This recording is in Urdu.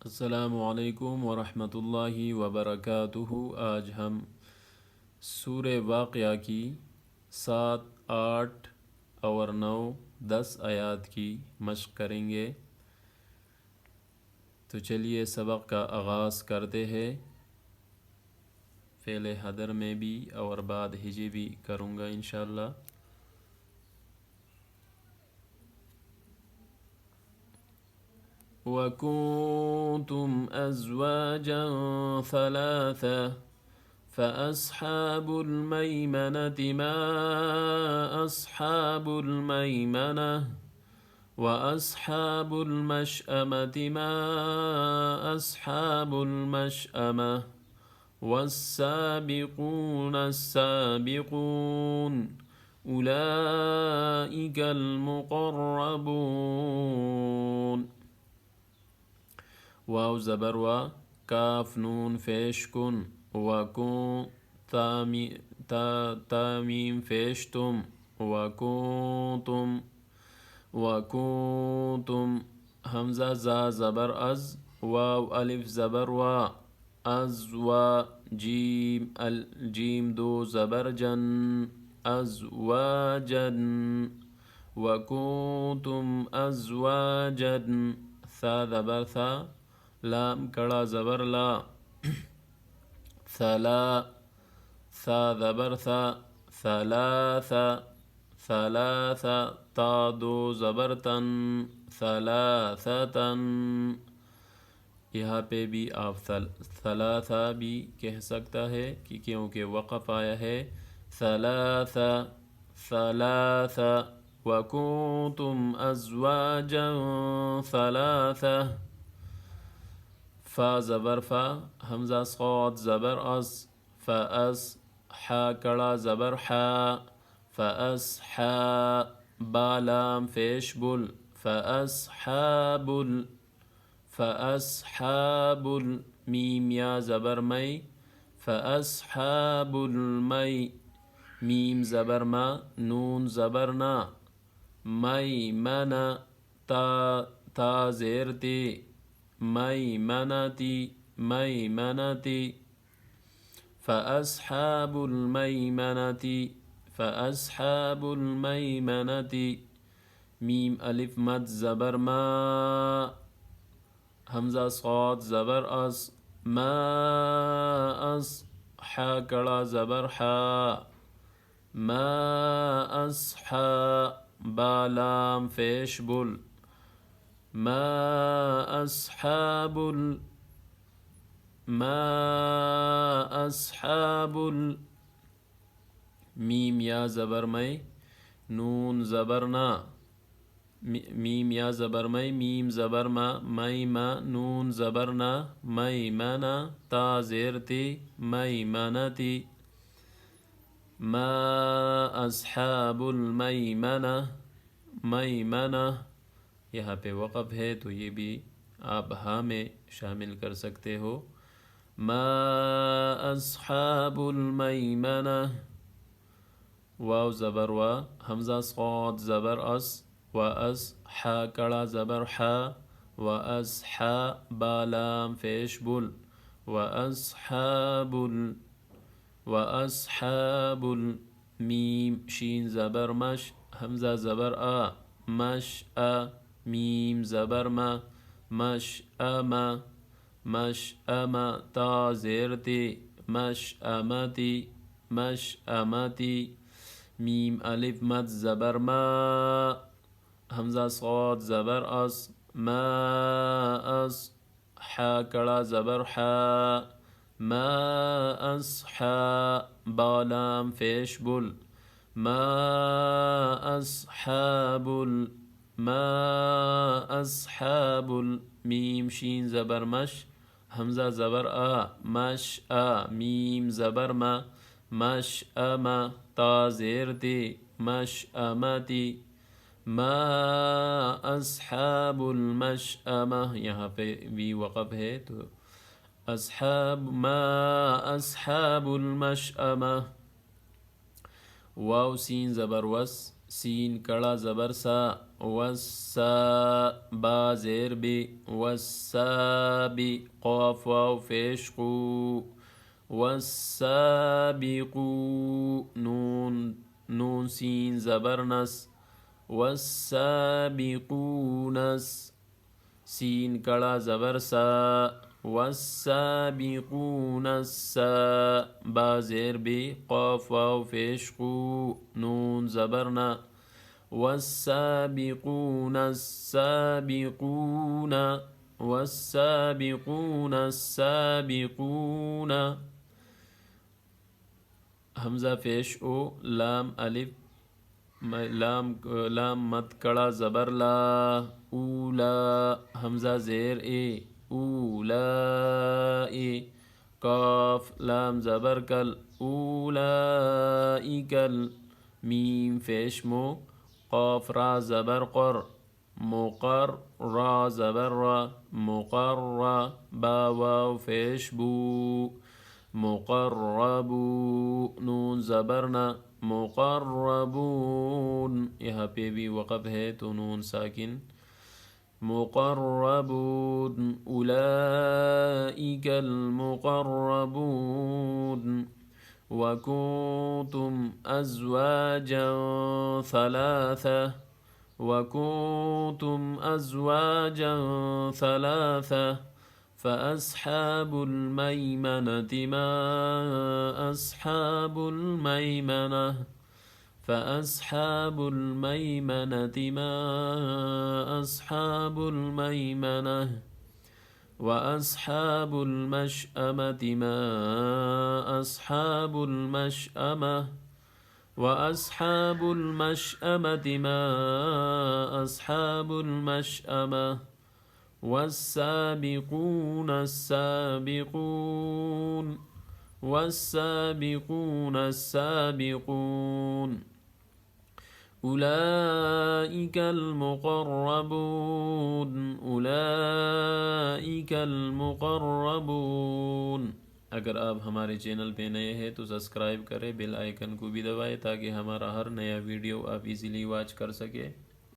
السلام علیکم ورحمۃ اللہ وبرکاتہ۔ آج ہم سورہ واقعہ کی 7، 8 اور 9، 10 آیات کی مشق کریں گے۔ تو چلیے سبق کا آغاز کرتے ہیں۔ فعل حاضر میں بھی اور بعد ہجے بھی کروں گا انشاءاللہ۔ وَكُنْتُمْ أَزْوَاجًا ثَلَاثَةً فَأَصْحَابُ الْمَيْمَنَةِ مَا أَصْحَابُ الْمَيْمَنَةِ وَأَصْحَابُ الْمَشْأَمَةِ مَا أَصْحَابُ الْمَشْأَمَةِ وَالسَّابِقُونَ السَّابِقُونَ أُولَئِكَ الْمُقَرَّبُونَ۔ واو زبر وا، کاف نون پیش کن، وکون تامیم پیش تم، وکنتم وکنتم حمزہ زا زبر از، واو الف زبر وا، ازوا جیم دو زبر جن، ازواجن وکنتم ازواجن ثا زبر ثا، لام کڑا زبر لا، ثلا ثا زبر ثا، ثلاثا ثلاثا تا دو زبر تن، ثلاثتن۔ یہاں پہ بھی آپ ثلاثا بھی کہہ سکتا ہے کیونکہ وقف آیا ہے۔ ثلاثا ثلاثا وکنتم ازواجا ثلاثا۔ فا زبر فا، حمزہ صاد زبر اس، فاس حا کڑا زبر حا، فاصحا با لام پیش بل، فاصحاب فاصحاب میم یا زبر می، فاصحاب المی میم زبر ما، نون زبر نا، میمنہ تا زیر تی، میمنتی میمنتی فاصحاب المیمنة فاصحاب المیمنة میم الف مد زبر ما، حمزہ صاد زبر اس، ما اس حا کڑا زبر حا، ما اصحا با لام پیش بل، ما اصحاب میم یا زبر میں، نون زبر نا، میم یا زبر میں، میم زبر ما، میما نون زبر نا، میمنہ تا زیر تی، میمنتی ما اصحاب المیمنہ میمنہ۔ یہاں پہ وقف ہے تو یہ بھی آپ ہاں میں شامل کر سکتے ہو۔ ما اصحاب المیمنہ، واو زبر وا، حمزہ صاد زبر اس، و اس حا کڑا زبر حا، و اصحا با لام پیش بل، و اصحاب میم شین زبر مش، حمزہ زبر آ، مش میم زبر ما، مشأمہ مشأمہ تا زیر تی، مشأمتی مشأمتی میم الف مد زبر ما، حمزہ صاد زبر اس، ما اس حا کڑا زبر حا، ما اصحا با لام پیش بل، ما اصحاب میم شین زبر مش، حمزہ زبر آ، مش میم زبر ما، مشأمہ تا زیر تی، مشأمتی ما اصحاب المشأمہ۔ یہاں پہ بھی وقف ہے تو ما اصحاب المشأمہ، واو سین زبر وس، سین کڑا زبر سا، والسا با زیر بی، والسابی قاف واو پیش قو، والسابقو نون سین زبر نس، والسابقونس سین کڑا زبر سا، والسابقون السا با زیر بی قاف واو پیش قو نون زبرنا، والسابقون السابقون والسابقون السابقون حمزہ پیش او، لام الف لام مد کڑا زبر لا، اولا حمزہ زیر اے، اولائی قاف لام زبر کل، اولائکل میم پیش مو، قاف را زبر قر، مقر را زبر را، مقر با واو پیش بو، مقربو نون زبرنا، مقربون یہاں پہ بھی وقف ہے تو نون ساکن، مقربون اولئک المقربون، وکنتم ازواجا ثلاثة، وکنتم ازواجا ثلاثة، فأصحاب الميمنة ما أصحاب الميمنة، فأصحاب الميمنة ما أصحاب الميمنة، وأصحاب المشأمة ما أصحاب المشأمة، وأصحاب المشأمة ما أصحاب المشأمة، والسابقون السابقون والسابقون السابقون أولئك المقربون أولئك المقربون۔ اگر آپ ہمارے چینل پہ نئے ہیں تو سبسکرائب کریں، بیل آئیکن کو بھی دبائیں تاکہ ہمارا ہر نیا ویڈیو آپ ایزیلی واچ کر سکیں۔